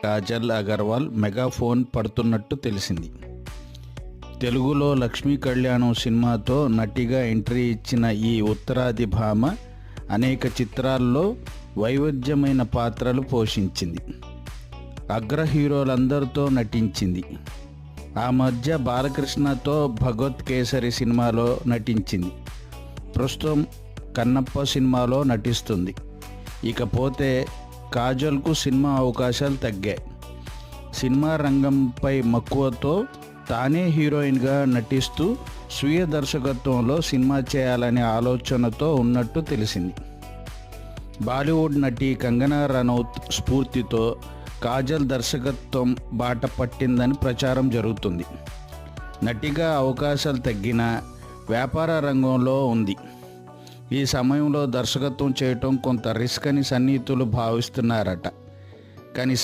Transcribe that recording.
Kajal Agarwal megaphone పడుతున్నట్టు తెలిసింది. తెలుగులో లక్ష్మీ కళ్యాణం సినిమాతో నటిగా ఎంట్రీ ఇచ్చిన ఈ ఉత్తరాది భామ అనేక చిత్రాల్లో వైవిధ్యమైన పాత్రలు పోషించింది. అగ్ర హీరోలందరితో నటించింది. ఆ మధ్య బాలకృష్ణతో భగవత్ కేసరి సినిమాలో నటించింది. ప్రస్తుతం కన్నప్ప సినిమాలో నటిస్తుంది. ఇకపోతే కాజల్కు సినిమా అవకాశాలు తగ్గాయి. సినిమా రంగంపై మక్కువతో తానే హీరోయిన్గా నటిస్తూ స్వీయ దర్శకత్వంలో సినిమా చేయాలనే ఆలోచనతో ఉన్నట్టు తెలిసింది. బాలీవుడ్ నటి కంగనా రనౌత్ స్ఫూర్తితో కాజల్ దర్శకత్వం బాట పట్టిందని ప్రచారం జరుగుతుంది. నటిగా అవకాశాలు తగ్గినా వ్యాపార రంగంలో ఉంది. ఈ సమయంలో దర్శకత్వం చేయటం కొంత రిస్క్ అని సన్నిహితులు భావిస్తున్నారట. కానీ